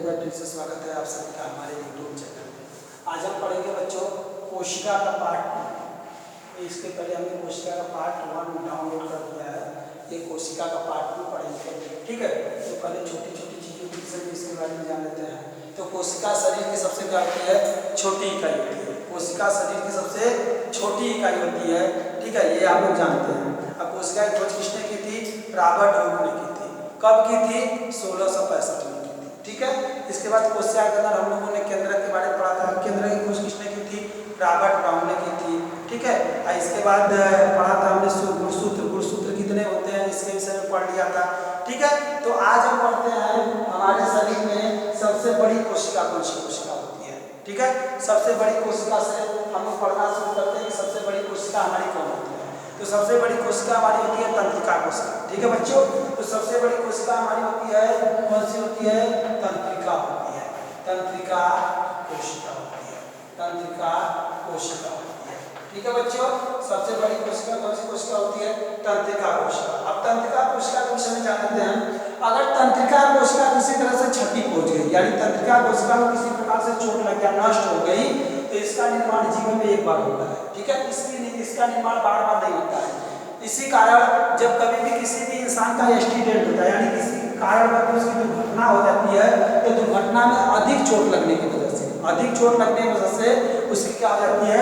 बार फिर से स्वागत है आप सभी का हमारे यूट्यूब चैनल में। आज हम पढ़ेंगे बच्चों कोशिका का पार्ट 2। इसके पहले हमने कोशिका का पार्ट 1 डाउनलोड कर दिया है, ये कोशिका का पार्ट 2 पढ़ेंगे, ठीक है। तो पहले छोटी छोटी चीज़ों की से इसके बारे में जान लेते हैं। तो कोशिका शरीर की सबसे क्या होती है, छोटी इकाई होती है। कोशिका शरीर की सबसे छोटी इकाई होती है, ठीक है, ये आप लोग जानते हैं। अब कोशिका की खोज किसने की थी? रॉबर्ट हुक ने की थी। कब की थी? 1665 में की थी, ठीक है। इसके बाद कोशिका के अंदर हम लोगों ने केंद्रक के बारे में पढ़ा था। केंद्रक की खोज किसने की थी? रॉबर्ट ब्राउन ने की थी, ठीक है। इसके बाद पढ़ा था हमने गुणसूत्र। गुणसूत्र कितने होते हैं इसके विषय में पढ़ लिया था, ठीक है। तो आज हम पढ़ते हैं हमारे शरीर में सबसे बड़ी कोशिका कौन सी कोशिका होती है, ठीक है। सबसे बड़ी कोशिका से हम लोग पढ़ना शुरू करते हैं कि सबसे बड़ी कोशिका हमारी कौन होती है। तो सबसे बड़ी कोशिका हमारी होती है तंत्रिका कोशिका, ठीक है बच्चों। तो सबसे बड़ी कोशिका हमारी होती है कौन सी होती है? तंत्रिका होती है, तंत्रिका कोशिका होती है, तंत्रिका कोशिका होती है, ठीक है बच्चों। सबसे बड़ी कोशिका कौन सी कोशिका होती है? तंत्रिका कोशिका। अब तंत्रिका कोशिका के विषय में जानते हैं। अगर तंत्रिका कोशिका किसी तरह से क्षति पहुंच गई, यानी तंत्रिका कोशिका में किसी प्रकार से चोट लग गया, नष्ट हो गई, तो इसका निर्माण जीवन में एक बार होता है, ठीक है। इसका निर्माण बार बार नहीं होता है। इसी कारण जब कभी भी किसी भी इंसान का एक्सीडेंट होता है, यानी किसी कारण उसकी दुर्घटना हो जाती है, तो दुर्घटना में अधिक चोट लगने की वजह से, अधिक चोट लगने की वजह से उसकी क्या हो जाती है?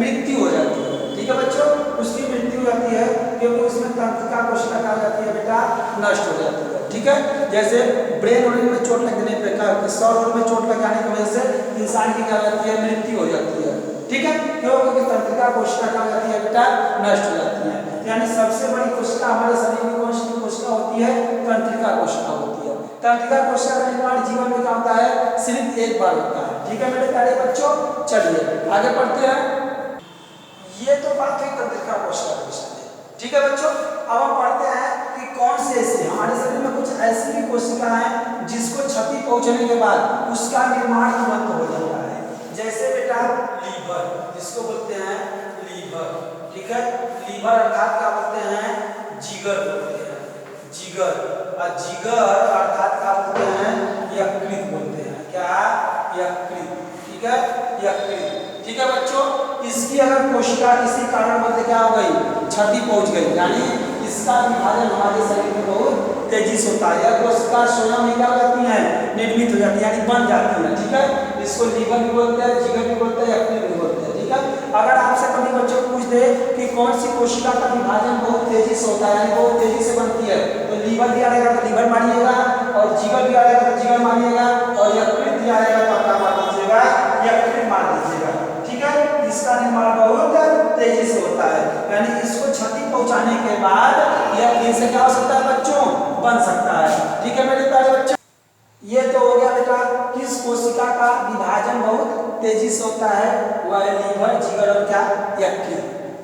मृत्यु हो जाती है, ठीक है बच्चों। उसकी मृत्यु हो जाती है क्योंकि उसमें तंत्रिका कोशिका क्या हो जाती है बेटा? नष्ट हो जाती है, ठीक है। जैसे ब्रेन ओरिन में चोट लगने पर सौर ओर में चोट लग जाने की वजह से इंसान की क्या हो जाती है? मृत्यु हो जाती है, ठीक है। क्योंकि तंत्रिका कोशिका क्या हो जाती है बेटा? नष्ट हो जाती है। यानी सबसे बड़ी कोशिका हमारे शरीर में कौन सी कोशिका होती है? तंत्रिका कोशिका होती है। तंत्रिका कोशिका का निर्माण जीवन में क्या होता है? सिर्फ एक बार होता है, ठीक है मेरे प्यारे बच्चों। चलिए आगे पढ़ते हैं। ये तो बात हुई तंत्रिका कोशिका के विषय में, ठीक है बच्चों। अब हम पढ़ते हैं कि कौन से ऐसे हमारे शरीर में कुछ ऐसी भी कोशिका है जिसको क्षति पहुंचने के बाद उसका निर्माण तुरंत हो जाता है। जैसे बेटा लीवर, जिसको बोलते हैं लीवर, ठीक है। लीवर अर्थात क्या बोलते हैं? जिगर बोलते हैं, जिगर। और जिगर अर्थात क्या बोलते हैं? यकृत बोलते हैं। क्या? यकृत, ठीक है, यकृत, ठीक है बच्चों। इसकी अगर कोशिका किसी कारणवश क्या हो गई? क्षति पहुंच गई, यानी इसका विभाजन हमारे शरीर में बहुत तेजी से होता है। कोशिका स्वयं ही क्या हो जाती है? निर्मित हो जाती है, यानी बन जाती है, ठीक है। इसको लीवर भी बोलते हैं, जिगर भी बोलते हैं, यकृत भी बोलते हैं, ठीक है। अगर आपसे कभी बच्चों पूछ दे कि कौन सी कोशिका का विभाजन बहुत तेजी से होता है, यानी बहुत तेजी से बनती है, तो लीवर भी आएगा तो लीवर मानिएगा, और जिगर भी आएगा तो जिगर मानिएगा, और यकृत भी आएगा तो क्या मान लीजिएगा? यकृत मान लीजिएगा, ठीक है। इसका निर्माण बहुत तेजी से होता है, यानी इसको क्षति पहुंचाने के बाद यह फिर से क्या हो सकता है बच्चों? बन सकता है, ठीक है मेरे प्यारे बच्चों। ये तो हो गया बेटा किस कोशिका का विभाजन बहुत तेजी से होता है, वह लीवर, जिगर और क्या? यकृत।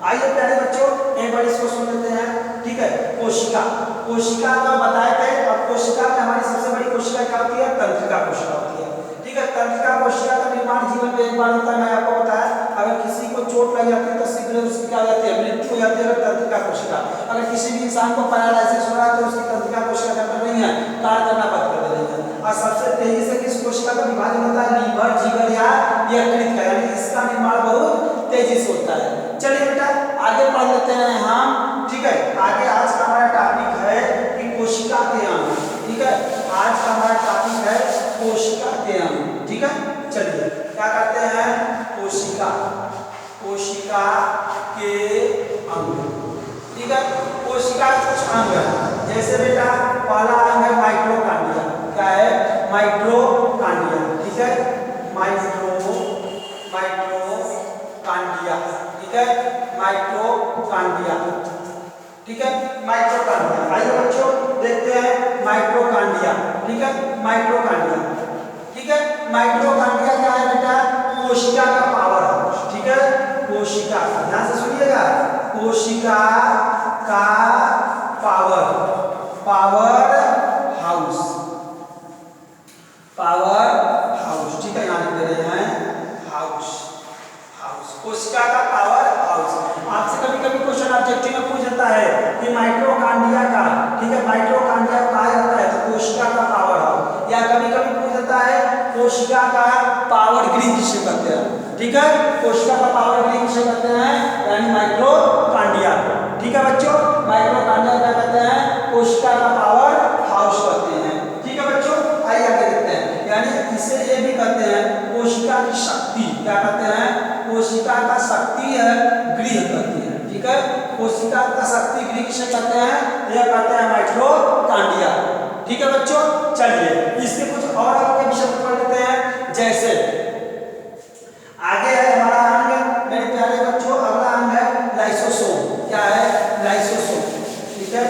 आइए प्यारे बच्चों एक बार इसको सुन लेते हैं, ठीक है। कोशिका, कोशिका का बताए थे। अब कोशिका में हमारी सबसे बड़ी कोशिका क्या होती है? तंत्रिका कोशिका होती है, ठीक है। तंत्रिका कोशिका का निर्माण जीवन में एक बार होता है। मैं आपको बताया अगर किसी को चोट लग जाती है तो शीघ्र उसकी क्या हो जाती है? मृत्यु हो जाती है। तंत्रिका कोशिका, अगर किसी भी इंसान को पैरालिसिस हो रहा है तो उसकी तंत्रिका कोशिका क्या कर रही है? कार्य करना बंद कर रही है। और सबसे तेजी से किस कोशिका का विभाजन होता है? लीवर, जिगर या यकृत का, यानी इसका निर्माण बहुत तेजी से होता है। चलिए बेटा आगे पढ़ लेते हैं हम, ठीक है। आगे आज का हमारा टॉपिक है कि कोशिका के अंग, ठीक है। आज का हमारा टॉपिक है कोशिका के अंग, ठीक है। चलिए क्या करते हैं? कोशिका, कोशिका के अंग, ठीक है। कोशिका के कुछ अंग है, जैसे बेटा पहला अंग है माइटोकॉन्ड्रिया। क्या है? माइटोकॉन्ड्रिया, ठीक है। माइटोकॉन्ड्रिया, ठीक है। माइटोकॉन्ड्रिया, ठीक है। माइटोकॉन्ड्रिया, आइए बच्चों देखते हैं माइटोकॉन्ड्रिया, ठीक है। माइटोकॉन्ड्रिया, ठीक है। माइटोकॉन्ड्रिया क्या है बेटा? कोशिका का पावर हाउस, ठीक है। कोशिका, ध्यान से सुनिएगा, कोशिका का पावर हाउस, पावर हाउस, ठीक है। यहाँ लिख दे रहे हैं हाउस, हाउस, कोशिका का पावर हाउस। आपसे कभी कभी क्वेश्चन ऑब्जेक्टिव में पूछ जाता है कि माइटोकॉन्ड्रिया का, ठीक है, माइटोकॉन्ड्रिया कहा जाता है तो कोशिका का पावर हाउस, या कभी कभी पूछ जाता है कोशिका का पावर गृह किसे कहते हैं, ठीक है। कोशिका का पावर गृह किसे कहते हैं, यानी माइटोकॉन्ड्रिया, ठीक है बच्चों। माइटोकॉन्ड्रिया क्या कहते हैं, कोशिका का पावर हाउस कहते हैं, ठीक है बच्चों। आइए आगे देखते हैं, यानी इसे ये भी कहते हैं कोशिका की शक्ति, क्या कहते हैं, कोशिका का शक्ति गृह कहते हैं, ठीक है। कोशिका का शक्ति गृह किसे कहते हैं, यह कहते हैं माइटोकॉन्ड्रिया, ठीक है बच्चों। चलिए इसके कुछ और आपके विषय पढ़ लेते हैं। जैसे आगे है हमारा अंग मेरे प्यारे बच्चों, अगला अंग है लाइसोसोम। क्या है, लाइसोसोम, ठीक है।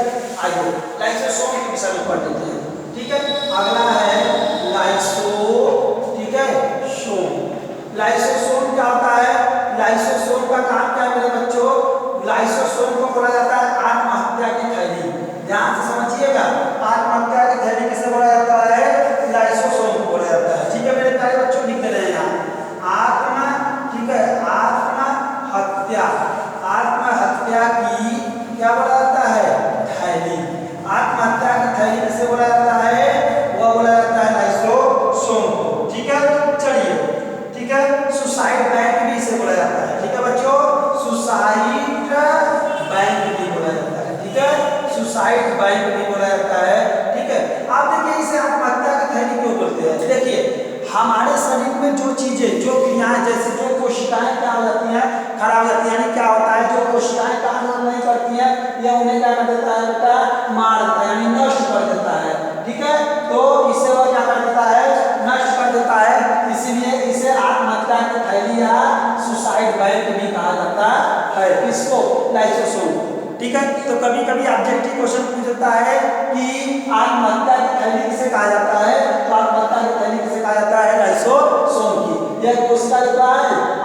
आइए लाइसोसोम के विषय में पढ़ लेते हैं, ठीक है। अगला है लाइसो, ठीक है, सोम। लाइसोसोम क्या होता है, लाइसोसोम का काम क्या है मेरे बच्चों, लाइसोसोम को बोला जाता है आत्महत्या की थैली। ध्यान से समझिएगा, आत्महत्या की थैली किसे बोला जाता है, लाइसोसोम को बोला जाता है, ठीक है मेरे प्यारे बच्चों। लिख दे रहे हैं आत्म, ठीक है, आत्महत्या, आत्महत्या की क्या बोला जाता है, थैली। आत्महत्या की थैली किसे बोला जाता है, वह बोला जाता है लाइसोसोम को, ठीक है। चलिए, ठीक है, सुसाइड बैंक भी इसे बोला जाता है, ठीक है बच्चों। सुसाइड बैंक भी बोला जाता है, ठीक है, सुसाइड बैंक भी बोला जाता है, ठीक है। आप देखिए इसे आत्महत्या की थैली क्यों बोलते हैं। देखिए हमारे शरीर में जो चीजें, जो क्रियाएं, जैसे जो कोशिकाएं क्या हो जाती हैं, खराब हो जाती है, यानी क्या होता है, जो कोशिकाएं काम नहीं करती हैं, या उन्हें क्या कर देता है बेटा, मार देता है, यानी नष्ट कर देता है, ठीक है। तो इसे वो क्या कर देता है, नष्ट कर देता है, इसीलिए इसे आत्महत्या की थैली या सुसाइड बैंक भी कहा जाता है। किसको, लाइसोसोम, ठीक है। तो कभी कभी ऑब्जेक्टिव क्वेश्चन पूछता है कि आत्महत्या की थैली किसे कहा जाता है, तो आत्महत्या की थैली किसे कहा जाता है, लाइसोसोम की। यह कोशिका का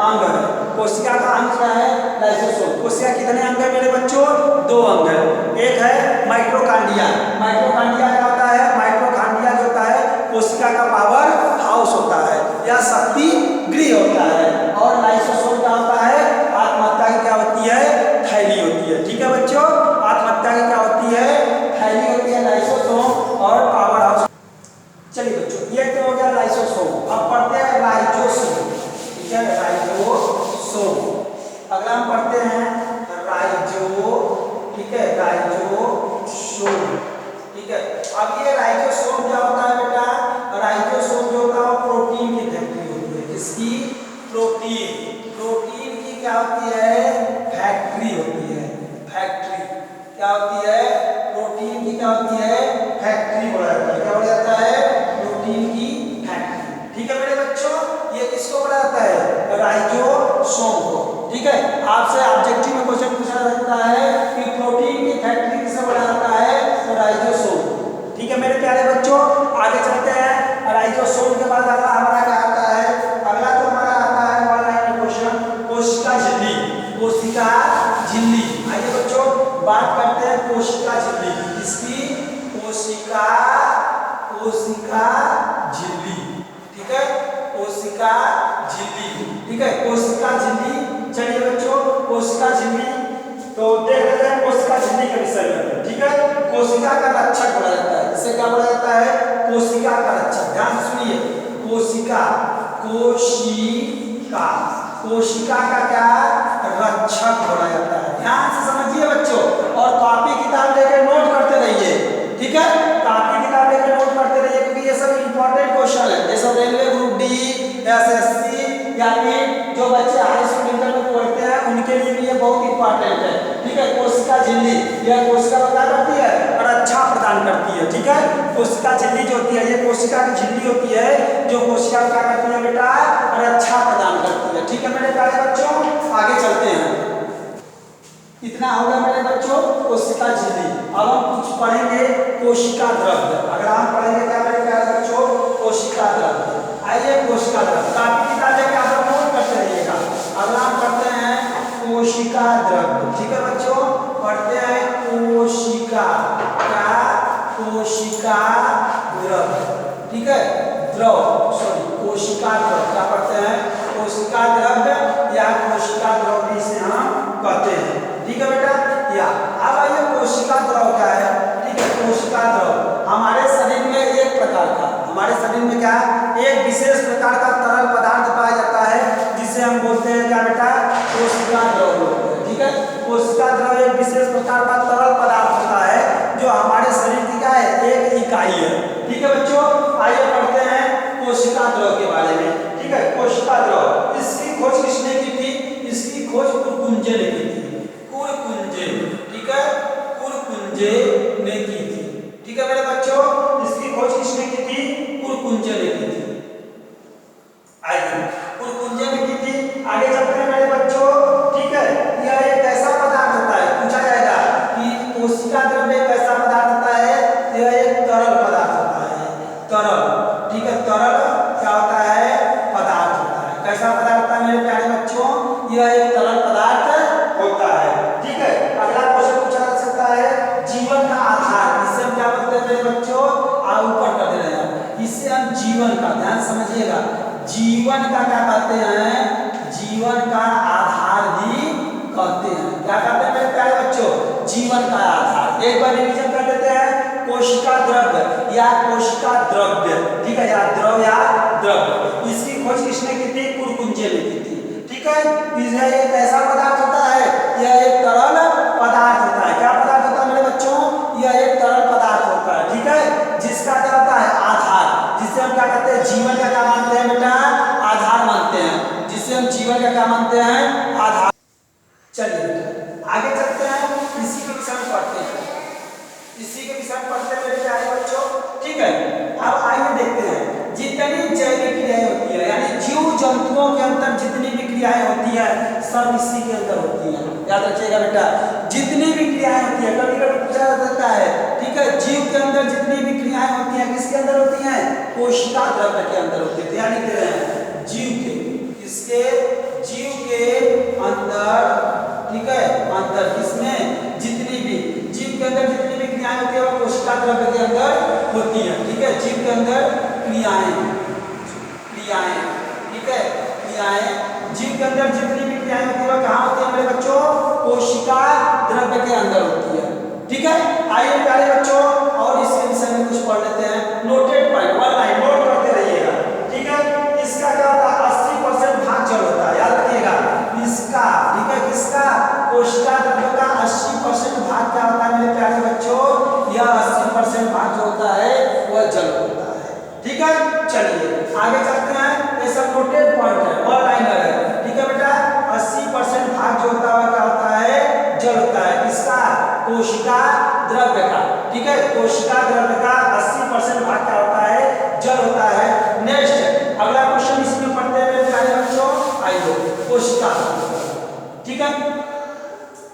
अंग है, कोशिका का अंग क्या है, लाइसोसोम। कोशिका कितने अंग है मेरे बच्चों, दो अंग है। एक है माइटोकॉन्ड्रिया। माइटोकॉन्ड्रिया क्या होता है, माइटोकॉन्ड्रिया जो होता है कोशिका का पावर हाउस होता है या शक्ति गृह होता है। और लाइसोसोम क्या होता है, आत्महत्या की क्या होती है, थैली होती है, ठीक है बच्चों। आत्महत्या की क्या होती है, थैली होती है लाइसोसोम और पावर हाउस। चलिए बच्चों ये तो हो गया लाइसोसोम। अब पढ़ते हैं राइजोसोम, ठीक है, राइजोसोम। अगला हम पढ़ते हैं राइजो, ठीक है, राइजोसोम, ठीक है। अब ये राइजोसोम क्या होता है बेटा, राइजोसोम जो होता है प्रोटीन की फैक्ट्री होती है। किसकी, प्रोटीन, प्रोटीन की क्या होती है, फैक्ट्री होती है। फैक्ट्री क्या होती है, प्रोटीन की क्या होती है, फैक्ट्री बोला जाता है। क्या बोला जाता है, प्रोटीन की फैक्ट्री, ठीक है मेरे बच्चों। ये किसको बोला जाता है, राइजोसोम को, ठीक है। आपसे ऑब्जेक्टिव में क्वेश्चन पूछा जाता है कि प्रोटीन की फैक्ट्री किसे बोला जाता है, तो राइजोसोम, ठीक है मेरे प्यारे बच्चों। आगे चलते हैं, राइजोसोम के बाद अगला हमारा क्या आता है, अगला तो हमारा आता है ऑनलाइन क्वेश्चन, कोशिका झिल्ली। कोशिका झिल्ली, आइए बच्चों बात करते हैं कोशिका झिल्ली। इसकी कोशिका, कोशिका झिल्ली, ठीक है, कोशिका झिल्ली, ठीक है, कोशिका झिल्ली। चलिए बच्चों कोशिका झिल्ली तो देख लेते हैं कोशिका झिल्ली के विषय में, ठीक है। कोशिका का रक्षक बोला जाता है, इसे क्या बोला जाता है, कोशिका का रक्षक। ध्यान सुनिए, कोशिका, कोशिका, कोशिका का क्या रक्षक बोला जाता है। ध्यान से समझिए बच्चों, और कॉपी किताब लेकर नोट करते रहिए, ठीक है। कॉपी किताब लेकर नोट करते रहिए, क्योंकि ये सब इंपॉर्टेंट क्वेश्चन है। ये सब रेलवे ग्रुप डी, एसएससी या फिर जो बच्चे हाई स्कूल इंटर में पढ़ते हैं उनके लिए भी ये बहुत इंपॉर्टेंट है, ठीक है। कोशिका झिल्ली, यह कोशिका क्या करती है, रक्षा प्रदान करती है, ठीक है। कोशिका झिल्ली जो होती है, ये कोशिका की झिल्ली होती है जो कोशिका क्या करती है बेटा, रक्षा प्रदान करती है, ठीक है मेरे प्यारे बच्चों। आगे चलते हैं, इतना होगा मेरे बच्चों कोशिका झिल्ली। अब हम कुछ पढ़ेंगे कोशिका द्रव्य। अगर हम पढ़ेंगे क्या मेरे प्यारे बच्चों, कोशिका द्रव्य। आइए कोशिका द्रव्य, काफी किताब लेके आप लोग नोट करते रहिएगा। अगला हम पढ़ते हैं कोशिका द्रव्य, ठीक है बच्चों। पढ़ते हैं कोशिका, क्या, कोशिका द्रव्य, ठीक है, द्रव, सॉरी कोशिका द्रव्य। क्या पढ़ते हैं, कोशिका द्रव्य या कोशिका द्रव्य से हम कहते हैं, ठीक है बेटा। या अब आइए कोशिका द्रव क्या है, ठीक है। कोशिका द्रव हमारे शरीर में एक प्रकार का, हमारे शरीर में क्या एक विशेष प्रकार का तरल पदार्थ पाया जाता है जिसे हम बोलते हैं क्या बेटा, कोशिका द्रव बोलते हैं। ठीक है, कोशिका द्रव एक विशेष प्रकार का तरल पदार्थ होता है जो हमारे शरीर की क्या है, एक इकाई है। ठीक है बच्चों, आइए पढ़ते हैं कोशिका द्रव के बारे में। ठीक है, कोशिका द्रव, इसकी खोज किसने की थी? इसकी खोज कुरकुंजे ने की थी, कुरकुंजे। ठीक है, कुरकुंजे ने की थी। ठीक है मेरे बच्चों, इसकी खोज किसने की थी? कुरकुंजे ने की थी। आइए, कुरकुंजे ने की थी। आगे चलते हैं मेरे बच्चों। ठीक है, यह एक ऐसा पदार्थ होता है, पूछा जाएगा कि कोशिका द्रव एक ऐसा पदार्थ होता है, यह एक तरल पदार्थ होता है, तरल। ठीक है, तरल क्या होता है? पदार्थ होता है। कैसा पदार्थ होता है मेरे प्यारे बच्चों? यह एक तरल पदार्थ होता है। ठीक है, अगला क्वेश्चन पूछा जा सकता है, जीवन का आधार, इसे हम क्या बोलते हैं मेरे बच्चों? ऊपर कर दे रहे हैं, इसे हम जीवन का, ध्यान समझिएगा, जीवन का क्या कहते हैं? जीवन का आधार भी कहते हैं। क्या कहते हैं मेरे प्यारे बच्चों? जीवन का आधार। एक बार रिवीजन कर लेते हैं, कोशिका द्रव्य या कोशिका द्रव्य। ठीक है, या द्रव या द्रव्य, इसकी खोज किसने की थी? कुरकुंजे ने की थी। ठीक है, यह एक ऐसा पदार्थ होता है, यह एक तरल पदार्थ होता है। क्या पदार्थ होता है मेरे बच्चों? यह एक तरल पदार्थ होता है। ठीक है, जिसका क्या होता है? आधार, जिसे हम क्या कहते हैं? जीवन का क्या मानते हैं बेटा? आधार मानते हैं, जिसे हम जीवन का क्या मानते हैं? आधार। चलिए आगे चलते हैं, इसी के विषय में पढ़ते हैं, इसी के विषय में पढ़ते हैं मेरे प्यारे बच्चों। ठीक है, अब आइए देखते हैं, जितनी जैविक क्रियाएं होती है, यानी जीव जंतुओं के अंदर जितनी भी क्रियाएं होती है, सब इसी के अंदर होती है। याद रखिएगा बेटा, जितनी भी क्रियाएं होती है, कभी कभी पूछा जा सकता है। ठीक है, जीव के अंदर जितनी भी क्रियाएं होती हैं, किसके अंदर होती हैं? कोशिका द्रव्य के अंदर होती है। ध्यान दे रहे हैं, जीव के, किसके? जीव के अंदर। ठीक है, अंदर किसमें? जितनी भी जीव के अंदर जितनी भी क्रियाएं होती है वो कोशिका द्रव्य के अंदर होती है। ठीक है, जीव के अंदर क्रियाएं, क्रियाएं। ठीक है, क्रियाएं, जीव के अंदर जितनी भी क्रियाएं होती है वो कहाँ होती है मेरे बच्चों? कोशिका द्रव्य के अंदर होती है। ठीक है, आइए प्यारे बच्चों और इसके विषय में कुछ पढ़ लेते हैं। Noted point, one line note करते रहिएगा। ठीक है, इसका क्या होता है? 80% भाग जल होता है, याद रखिएगा इसका। ठीक है, किसका? कोशिका द्रव्य का 80% भाग क्या होता है मेरे प्यारे बच्चों? यह 80% भाग जो होता है वह जल होता है। ठीक है, चलिए आगे चलते हैं, ये सब नोटेड पॉइंट है, वन लाइनर है। ठीक है बेटा, 80% भाग जो होता है क्या होता है? जल होता है। किसका? कोशिका द्रव्य का। ठीक है, कोशिका द्रव्य का 80% भाग क्या होता है? जल होता है। नेक्स्ट अगला क्वेश्चन इसमें पढ़ते हैं मेरे प्यारे बच्चों, आइए कोशिका। ठीक है,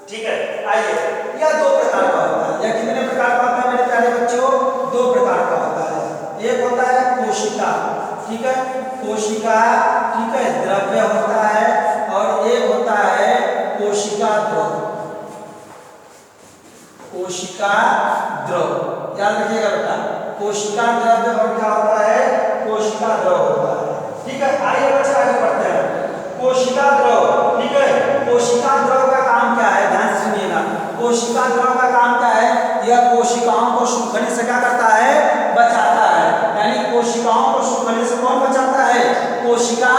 ठीक है, आइए, यह दो प्रकार का होता है। यह कितने प्रकार का होता है मेरे प्यारे बच्चों? दो प्रकार का होता है। एक होता है कोशिका, ठीक है, कोशिका, ठीक है, द्रव्य होता है, और एक होता है कोशिका द्रव, कोशिका द्रव। याद रखिएगा बेटा, कोशिका द्रव्य और क्या होता है? कोशिका द्रव होता है। ठीक है, आइए बच्चे आगे बढ़ते हैं। कोशिका द्रव, ठीक है, कोशिका द्रव का काम क्या है? ध्यान से सुनिएगा, कोशिका द्रव का काम क्या है? यह कोशिकाओं को सूखने से क्या करता है? बचाता है। यानी कोशिकाओं को सूखने से कौन बचाता है? कोशिका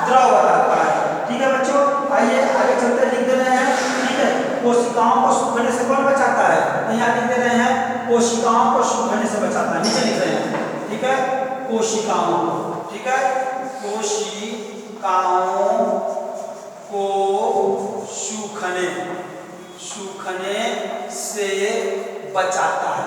द्रव बचाता है। ठीक है बच्चों, आइए आगे चलते लिख दे रहे हैं। ठीक है, कोशिकाओं को सूखने से कौन बचाता है? यहाँ लिख दे रहे हैं, कोशिकाओं को सूखने से बचाता है, नीचे लिख रहे हैं। ठीक है, कोशिकाओं को, ठीक है, कोशिकाओं को सूखने से बचाता है।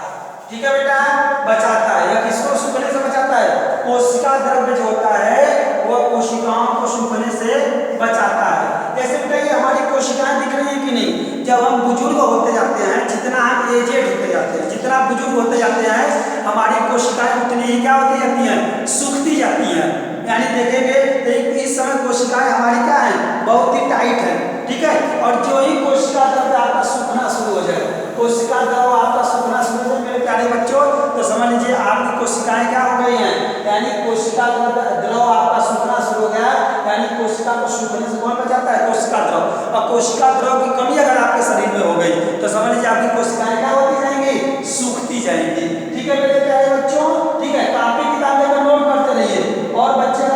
ठीक है बेटा, बचाता है। यह किसको सूखने से बचाता है? कोशिका द्रव्य जो होता है वह कोशिकाओं को सूखने से बचाता है। जैसे बेटा ये हमारी कोशिकाएं दिख रही हैं कि नहीं? जब हम बुजुर्ग होते जाते हैं, जितना हम एजेड होते जाते हैं, जितना बुजुर्ग होते जाते हैं, हमारी कोशिकाएं उतनी ही क्या होती जाती हैं? सूखती जाती हैं। यानी देखेंगे इस समय कोशिकाएं हमारी क्या है? बहुत ही टाइट है। ठीक है, और जो ही कोशिका द्रव्य आपका सूखना शुरू हो जाए, कोशिका द्रव्य आपका सूखना शुरू हो जाए मेरे प्यारे बच्चों, तो समझ लीजिए आपकी कोशिकाएं क्या हो गई हैं? यानी कोशिका द्रव आपका सूखना शुरू हो गया। यानी कोशिका को सूखने से कौन बचाता है? कोशिका द्रव। और कोशिका द्रव की कमी अगर आपके शरीर में हो गई तो समझ लीजिए आपकी कोशिकाएं क्या होती जाएंगी? सूखती जाएंगी। ठीक है मेरे प्यारे बच्चों, ठीक है, कापी किताब लेकर नोट करते रहिए और बच्चे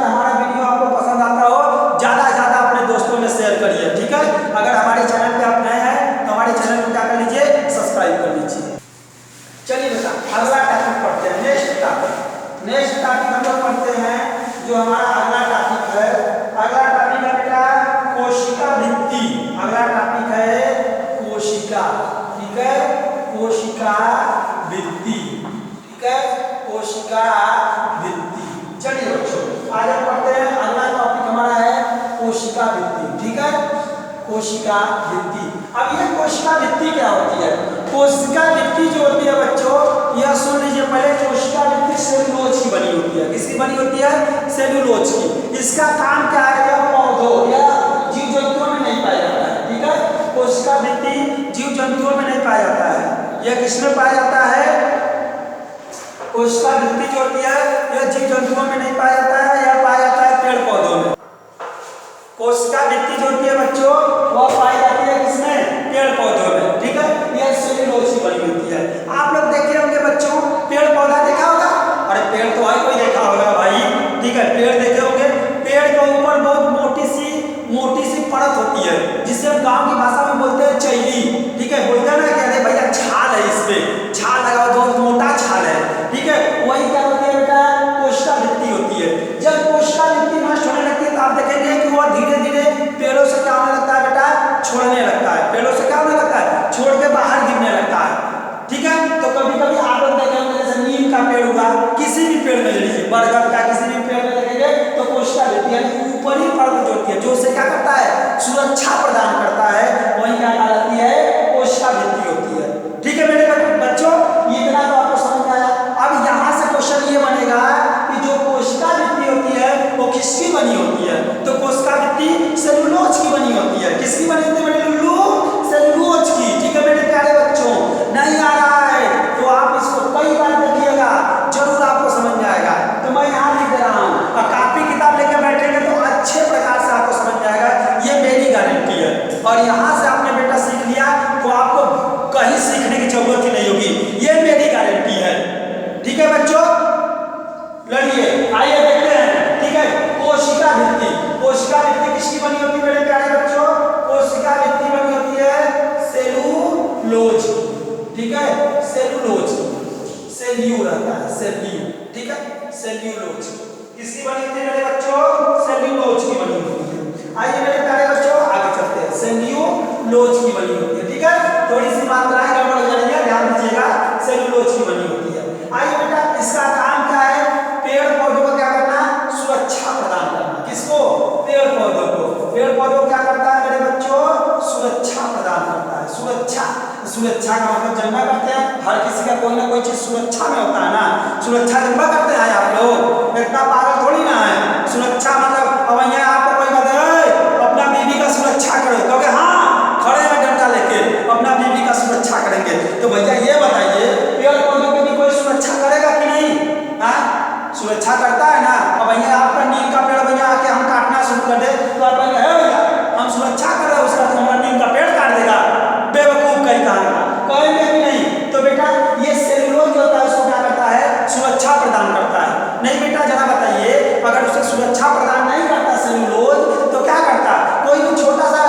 नेक्स्ट टॉपिक हम लोग पढ़ते हैं, जो हमारा अगला टॉपिक है। अगला टॉपिक है बेटा कोशिका भित्ति। अगला टॉपिक है कोशिका, ठीक है, कोशिका भित्ति, ठीक है, कोशिका भित्ति। चलिए बच्चों आगे पढ़ते हैं। अगला टॉपिक हमारा है कोशिका भित्ति, ठीक है, कोशिका भित्ति। अब ये कोशिका भित्ति क्या होती है? कोशिका भित्ति जो होती है बच्चों, यह सुन लीजिए पहले, कोशिका भित्ति सेलुलोज की बनी होती है। किसकी बनी होती है? सेलुलोज की। इसका काम क्या है? यह पौधों या जीव जंतुओं में नहीं पाया जाता है, ठीक है, कोशिका भित्ति जीव जंतुओं में नहीं पाया जाता है। यह किसमें पाया जाता है? कोशिका भित्ति जो होती है यह जीव जंतुओं में नहीं पाया जाता है, यह पाया जाता है पेड़ पौधों में। कोशिका भित्ति जो होती है बच्चों वह पाई जाती है किसमें? पेड़ पौधों में, ठीक है, यह सेलुलोज की बनी होती है। आप लोग देखे होंगे बच्चों, पेड़ पौधा देखा होगा? अरे पेड़ तो हर कोई देखा होगा भाई, ठीक है, पेड़ देखे होंगे। पेड़ के ऊपर बहुत मोटी सी परत होती है, जिसे हम गांव की भाषा में बोलते हैं चैली, ठीक है, बोलते हैं ना कि अरे भैया छाल है, इसमें छाल लगा, बहुत मोटा छाल है, ठीक है, वही क्या होती है बेटा? कोशिका भित्ति होती है। जब कोशिका भित्ति नष्ट होने लगती है तो आप देखेंगे कि वह धीरे धीरे पेड़ों से क्या होने लगता है बेटा? छोड़ने लगता है। पेड़ों से क्या होने लगता है? छोड़ के बाहर गिरने लगता है, ठीक है। तो कभी कभी आप लोग देखेंगे जैसे नीम का पेड़ हुआ, किसी भी पेड़ में ले लीजिए, बरगद का किसी भी पेड़ में देखेंगे तो कोशिका भित्ति यानी ऊपरी परत जो होती है, जो उसे क्या करता है? सुरक्षा प्रदान करता है, वही क्या कहलाती है? कोशिका भित्ति होती है, ठीक है मेरे बच्चों, इतना तो आपको समझ आया। अब यहाँ से क्वेश्चन ये बनेगा कि जो कोशिका भित्ति होती है वो किसकी बनी होती है? तो कोशिका भित्ति सेलुलोज की बनी होती है। किसकी बनी होती है मेरे लुल्लू? सेलुलोज की, ठीक है मेरे प्यारे बच्चों। नहीं आ रहा है तो आप इसको कई बार देखिएगा, जरूर आपको समझ में आएगा। तो मैं यहाँ लिख दे रहा हूँ, और कापी किताब लेकर बैठेंगे तो अच्छे प्रकार से आपको समझ में आएगा, ये मेरी गारंटी है। और यहाँ से आपने बेटा सीख लिया तो आपको कहीं सीखने की जरूरत ही नहीं होगी, ये मेरी गारंटी है, ठीक है बच्चों। लड़िए आइए देखते हैं, ठीक है, कोशिका भित्ति। कोशिका भित्ति किसकी बनी होती है मेरे प्यारे बच्चों? कोशिका भित्ति बनी होती है सेलुलोज, ठीक है, सेलुलोज, सेल्यू रहता है, सेल्यू, ठीक है, सेल्यूलोज किसकी बनी होती है मेरे बच्चों? सेल्यूलोज की बनी होती है। आइए मेरे प्यारे बच्चों आगे चलते हैं, सेल्यूलोज की बनी होती है, ठीक है, थोड़ी सी मात्राएं गड़बड़ हो जाएंगी, ध्यान दीजिएगा, सेल्यूलोज की बनी होती है। आइए बेटा इसका काम क्या है? पेड़ पौधों को क्या करना? सुरक्षा प्रदान करना। किसको? पेड़ पौधों को। पेड़ पौधों को क्या करता है मेरे बच्चों? सुरक्षा प्रदान करता है। सुरक्षा का मतलब जन्मा करते हैं, हर किसी का कोई ना कोई चीज सुरक्षा में होता है ना, सुरक्षा जन्मा करते हैं आप लोग, इतना पागल थोड़ी ना है। सुरक्षा मतलब अब यहाँ आपको कोई बताए अपना बीवी का सुरक्षा करो, कहोगे हाँ खड़े हैं डंडा लेके अपना बीवी का सुरक्षा करेंगे। तो भैया ये बताइए पेड़ पौधों की भी कोई सुरक्षा करेगा कि नहीं? हाँ सुरक्षा करता है ना। अब भैया आपका नीम का पेड़ भैया आके हम काटना शुरू कर दे तो आप भैया हम सुरक्षा कर रहे हैं उसका, तो हमारा नीम का पेड़ काट देगा, बेवकूफ कहीं कहेंगे कि नहीं? तो बेटा ये सेलुलोज जो होता है उसको क्या करता है? सुरक्षा प्रदान करता है। नहीं बेटा जरा बताइए, अगर उसे सुरक्षा प्रदान नहीं करता सेलुलोज तो क्या करता? कोई भी छोटा सा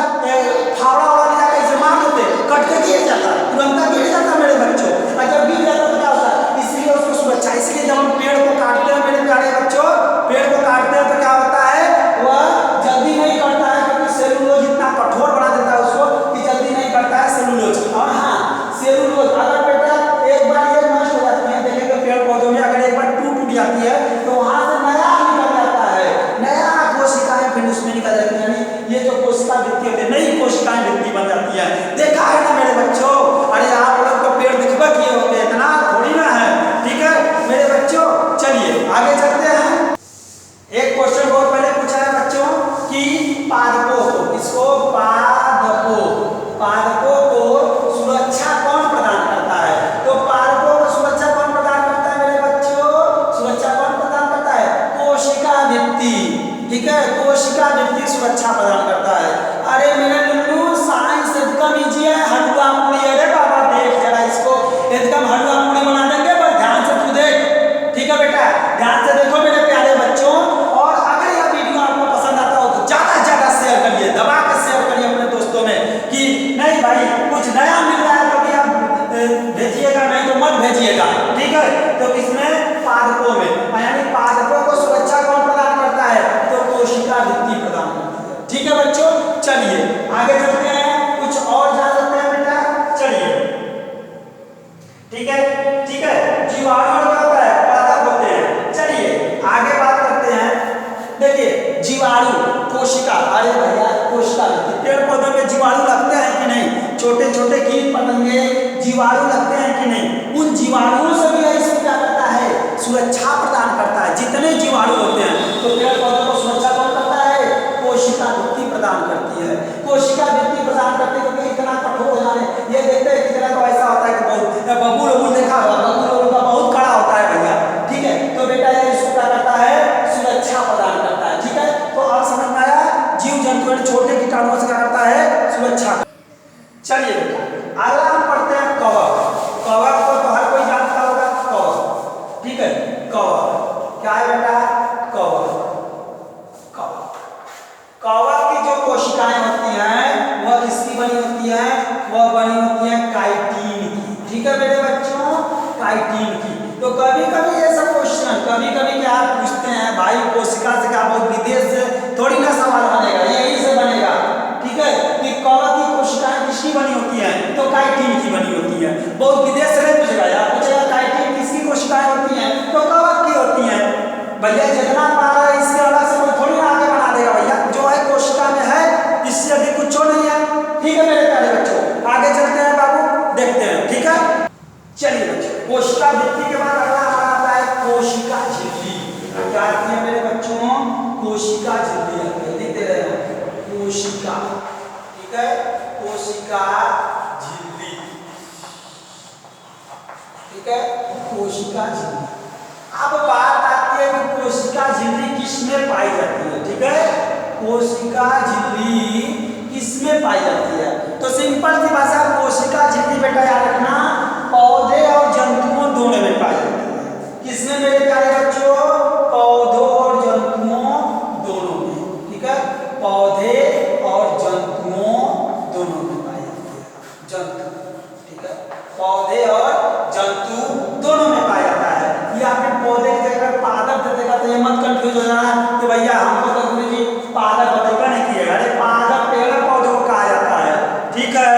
फावड़ा वाला ले जाकर इसे मार देते, कट के गिर जाता, तुरंत गिर जाता मेरे बच्चों, और जब गिर जाता तो क्या होता? इसलिए उसको सुरक्षा, इसलिए जब हम पेड़ को काटते हैं मेरे प्यारे बच्चों, पेड़ को काटते हैं तो क्या होता है? वह जल्दी नहीं करता है, क्योंकि सेलुलोज इतना कठोर बना देता है उसको कि जल्दी नहीं करता है सेलुलोज। और हाँ सेलुलोज अगर बेटा एक बार ये नष्ट हो जाती है, देखेंगे पेड़ पौधों में अगर एक बार टूट जाती है तो वहां से नया निकल जाता है, नया कोशिकाएं फिर उसमें निकल जाती है, यानी ये जो कोशिका भित्ति होती है नई कोशिकाएं भित्ति बन जाती है। देखा है ना मेरे बच्चों? अरे आप लोग को पेड़ दिखवा किए होंगे, इतना थोड़ी ना है, ठीक है मेरे बच्चों। चलिए आगे चलते हैं। एक क्वेश्चन बहुत पहले पूछा है बच्चों कि पादपों को, किसको? पादपों को सुरक्षा कौन प्रदान करता है? तो पादपों को सुरक्षा कौन प्रदान करता है मेरे बच्चों? सुरक्षा कौन प्रदान करता है? कोशिका भित्ति, ठीक है, कोशिका भित्ति सुरक्षा प्रदान करता है। अरे मेरे लुल्लू साइंस एकदम इजी है, हलवा पूरी। अरे बाबा देख जरा इसको, एकदम हलवा पूरी बना देंगे, बस ध्यान से तू देख, ठीक है बेटा, ध्यान से देखो मेरे प्यारे बच्चों। और अगर यह वीडियो आपको पसंद आता हो तो ज्यादा से ज्यादा शेयर करिए, दबा कर शेयर करिए अपने दोस्तों में कि नहीं भाई कुछ नया मिल रहा है तो भी आप भेजिएगा, नहीं तो मत भेजिएगा, ठीक है। तो इसमें पादपों में आगे बात करते हैं। देखिए जीवाणु कोशिका, अरे भैया कोशिका, पेड़ पौधों में जीवाणु लगते हैं कि नहीं? छोटे छोटे कीट पतंगे जीवाणु लगते हैं कि नहीं? उन जीवाणुओं से भी इसको क्या करता है? सुरक्षा प्रदान करता है। जितने जीवाणु होते हैं तो पेड़ पौधों को सुरक्षा कौन करता है? कोशिका भित्ति प्रदान करती है। कोशिका भित्ति प्रदान करती है क्योंकि इतना कठोर हो जाने, ये देखते हैं कितना तो ऐसा होता है कि बहुत बबूल वबूल देखा होगा, बबूल वबूल का बहुत कड़ा होता है भैया, ठीक है? तो बेटा ये इसको क्या करता है? सुरक्षा प्रदान करता है, ठीक है? तो आप समझ में आया? जीव जंतु छोटे कीटाणुओं से क्या करता है? सुरक्षा। चलिए बेटा अगला हम पढ़ते हैं कवक। कवक को तो हर कोई जानता होगा, कवक, ठीक है? कवक क्या है बेटा? कवक। कवक की जो कोशिकाएं होती हैं वह किसकी बनी होती है? वह बनी होती है काइटिन की, ठीक है मेरे बच्चों? काइटिन की। तो कभी कभी ये सब क्वेश्चन कभी कभी क्या पूछते हैं भाई, कोशिका से क्या बहुत विदेश से थोड़ी ना सवाल बनेगा, यही से बनेगा, ठीक है? कि कवक की कोशिकाएं किसकी बनी होती हैं? तो काइटिन की बनी होती है। बहुत विदेश से नहीं पूछेगा यार, पूछेगा काइटिन किसकी कोशिकाएं होती हैं? तो कवक की होती हैं। भैया जितना पारा है इसके अलग से कोई थोड़ी ना आगे बना देगा भैया, जो है कोशिका में है, इससे अधिक कुछ नहीं है, ठीक है मेरे प्यारे बच्चों? आगे चलते हैं बाबू, देखते हैं, ठीक है? चलिए बच्चों, कोशिका भित्ति के बाद अगला हमारा आता है कोशिका झिल्ली। क्या आती है मेरे बच्चों? कोशिका झिल्ली आती है, लिख दे रहे हैं कोशिका, ठीक है? कोशिका झिल्ली, ठीक है? कोशिका झिल्ली। अब बात आती है कि कोशिका झिल्ली किसमें पाई जाती है, ठीक है? कोशिका झिल्ली किसमें पाई जाती है? तो सिंपल सी भाषा, कोशिका झिल्ली बेटा याद रखना, पौधे और जंतुओं दोनों में पाई जाती है। किसमें मेरे प्यारे बच्चों? पौधों और जंतुओं दोनों में, ठीक है? पौधे और जंतुओं दोनों में पाई जाती है। जंतु, ठीक है? पौधे और जंतु दोनों में पाया जाता है। या फिर पौधे की जगह पादप दे देगा तो ये मत कंफ्यूज हो जाना कि भैया हमको तो गुरुजी पादप बतेगा नहीं किएगा। अरे पादप पेड़ पौधों को कहा जाता है, ठीक है?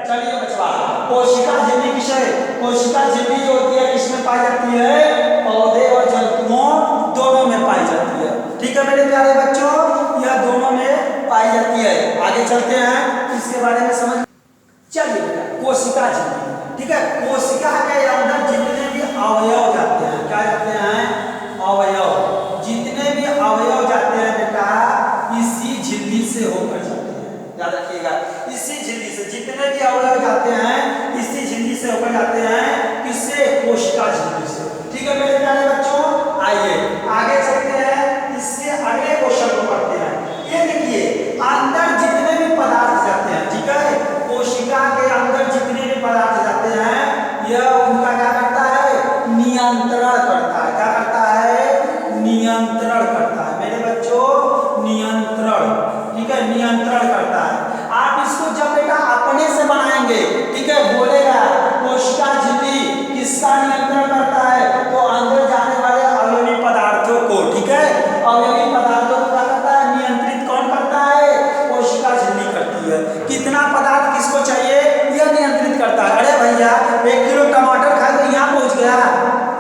चलिए बचवा, कोशिका झिल्ली किसे? कोशिका झिल्ली जो होती है किसमें पाई जाती है? पौधे और जंतुओं दोनों में पाई जाती है, ठीक है मेरे प्यारे बच्चों? यह दोनों में पाई जाती है। आगे चलते हैं, इसके बारे में समझ। चलिए बेटा कोशिका झिल्ली, ठीक है? कोशिका के अंदर जितने भी अवयव जाते हैं, क्या जाते हैं? अवयव, जितने भी अवयव जाते हैं बेटा इसी झिल्ली से होकर जाते हैं, याद रखिएगा। इसी झिल्ली से जितने भी अवयव जाते हैं इसी झिल्ली से होकर जाते हैं, किससे? कोशिका झिल्ली से, ठीक है मेरे प्यारे बच्चों? आइए आगे चलते हैं, इसके अगले क्वेश्चन को पढ़ते हैं। ये देखिए अंदर जितने भी पदार्थ जाते हैं, ठीक है? कोशिका के अंदर जितने भी पदार्थ जाते हैं यह उनका क्या करता है? नियंत्रण करता है। क्या करता है? नियंत्रण करता है मेरे बच्चों, नियंत्रण, ठीक है? नियंत्रण करता है। आप इसको जब बेटा अपने से बनाएंगे, ठीक है? बोलेगा कोशिका झिल्ली किसका नियंत्रण करता है? तो अंदर जाने वाले अवयवी पदार्थों को, ठीक है? अवयवी पदार्थों को क्या करता है? नियंत्रित कौन करता है? कोशिका झिल्ली करती है। कितना पदार्थ किसको चाहिए यह नियंत्रित करता है। अरे भैया 1 किलो टमाटर खाए तो यहाँ पहुँच गया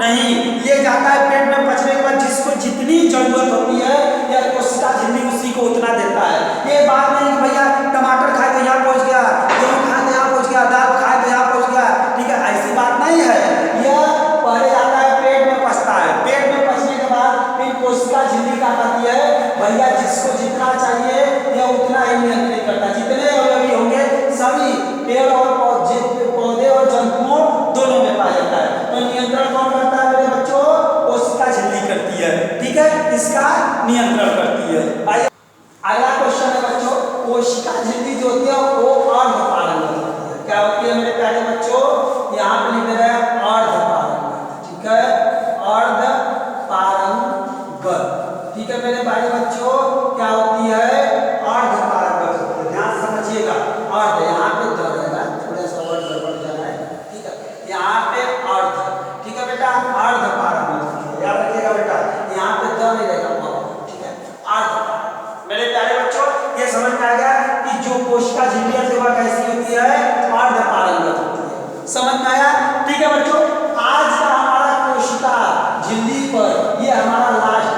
नहीं, ये जाता है पेट में पचने के बाद जिसको जितनी जरूरत होती है यह कोशिका झिल्ली उसी को उतना देता है। ये बात नहीं कि भैया टमाटर खाए तो यहाँ पहुँच गया, गेहूँ खाए तो यहाँ पहुँच गया, दाल खाए तो यहाँ पहुँच गया, ठीक है? ऐसी बात नहीं है। यह पहले जाता है पेट में पचता है, पेट में पचने के बाद फिर कोशिका झिल्ली क्या करती है? भैया जिसको जितना चाहिए यह उतना ही नियंत्रित करता है। जितने अवयवी होंगे सभी पेड़ और पौधे और जंतुओं दोनों में पाया जाता है। तो नियंत्रण कौन करता है मेरे बच्चों? कोशिका झिल्ली करती है, ठीक है? इसका नियंत्रण करती है। आइए अगला क्वेश्चन है बच्चों, कोशिका झिल्ली जो होती है वो अर्धपारंगत होती है। क्या होती है मेरे प्यारे बच्चों? यहाँ पे लिख रहे हैं अर्धपारंगत, ठीक है? अर्धपारंगत, ठीक है मेरे प्यारे बच्चों? क्या होती है? अर्धपारंगत होती है। ध्यान समझिएगा, अर्ध यहाँ पे ध रहेगा, थोड़ा सा वर्ड गड़बड़ जाना है, ठीक है? यहाँ पे अर्ध, ठीक है बेटा? अर्धपारंगत, याद रखिएगा बेटा, यहाँ पे ध नहीं रहेगा, ठीक है? अर्धपारंगत। मेरे प्यारे बच्चों ये समझ में आ गया कि जो कोशिका झिल्ली है वह कैसी होती है? अर्धपारंगत होती है। समझ में आया? ठीक है बच्चों, आज का हमारा कोशिका झिल्ली पर ये हमारा लास्ट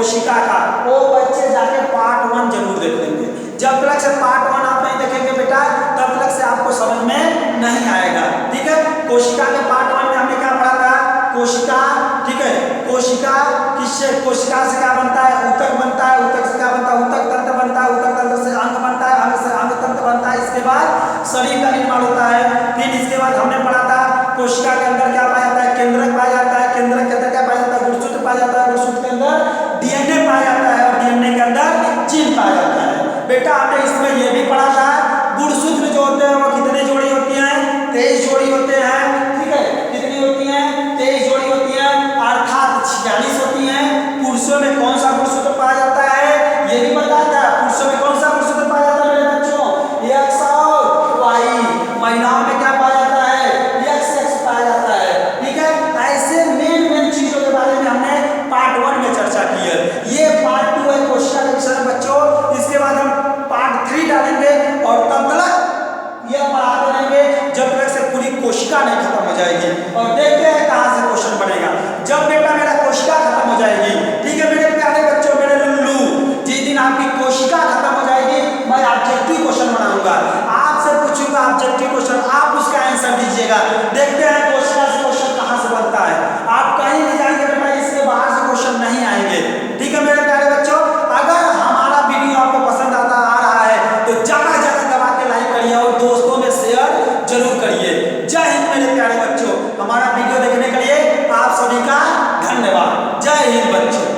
कोशिका का, वो बच्चे जाके पार्ट 1 जरूर देख लेंगे। जब तक से पार्ट 1 आप नहीं देखेंगे बेटा तब तक से आपको समझ में नहीं आएगा। ठीक है, कोशिका के पार्ट 1 में हमने क्या पढ़ा था, कोशिका, ठीक है, कोशिका किससे, कोशिका से क्या बनता है, ऊतक बनता है, ऊतक से क्या बनता है, ऊतक तंत्र बनता है, ऊतक तंत्र से अंग बनता है, अंग से अंग तंत्र बनता है, इसके बाद शरीर का निर्माण होता है। फिर इसके बाद हमने पढ़ा था कोशिका के अंदर क्या पाया जाता है, केंद्रक पाया जाता है, केंद्रक के अंदर क्या पाया जाता है, गुणसूत्र पाया जाता है, गुणसूत्र के अंदर डीएनए पाया जाता है और डीएनए के अंदर जीन पाया जाता है। बेटा आपने इसमें यह भी पढ़ा था गुणसूत्र जो होते हैं वो कितने जोड़ी होती हैं, 23 जोड़ी होते हैं। ठीक है, कितनी होती हैं, 23 जोड़ी होती हैं, अर्थात 46 होती हैं। पुरुषों में कौन सा गुणसूत्र पाया जाता है ये भी बताया था, पुरुषों में कौन सा गुणसूत्र पाया जाता है मेरे बच्चों, एक्स और वाई। महिलाओं में क्या पाया जाता है, एक्स एक्स पाया जाता है। ठीक है, ऐसे मेन चीजों के बारे में हमने पार्ट 1 में चर्चा की है। ये पार्ट 2 है कोशिका के विषय में बच्चों। इसके बाद हम पार्ट 3 डालेंगे और तब तक यह पढ़ाते रहेंगे जब तक से पूरी कोशिका नहीं खत्म हो जाएगी। और देखते हैं कहां से क्वेश्चन बनेगा। जब बेटा मेरा कोशिका खत्म हो जाएगी, ठीक है मेरे प्यारे बच्चों, मेरे लुल्लू, जिस दिन आपकी कोशिका खत्म हो जाएगी मैं ऑब्जेक्टिव क्वेश्चन बनाऊंगा, आपसे पूछूंगा ऑब्जेक्टिव क्वेश्चन, आप उसका आंसर दीजिएगा। देखते हैं कोशिका से क्वेश्चन कहां से बनता है। आप कहीं नहीं जाएंगे बेटा, इसके बाहर से क्वेश्चन नहीं आएंगे। ठीक है मेरे प्यारे बच्चों, अगर हमारा वीडियो आपको पसंद आ रहा है तो जगह जगह दबा के लाइक करिए और दोस्तों में शेयर जरूर करिए। जय हिंद मेरे प्यारे बच्चों, हमारा वीडियो देखने के लिए आप सभी का धन्यवाद। जय हिंद बच्चों।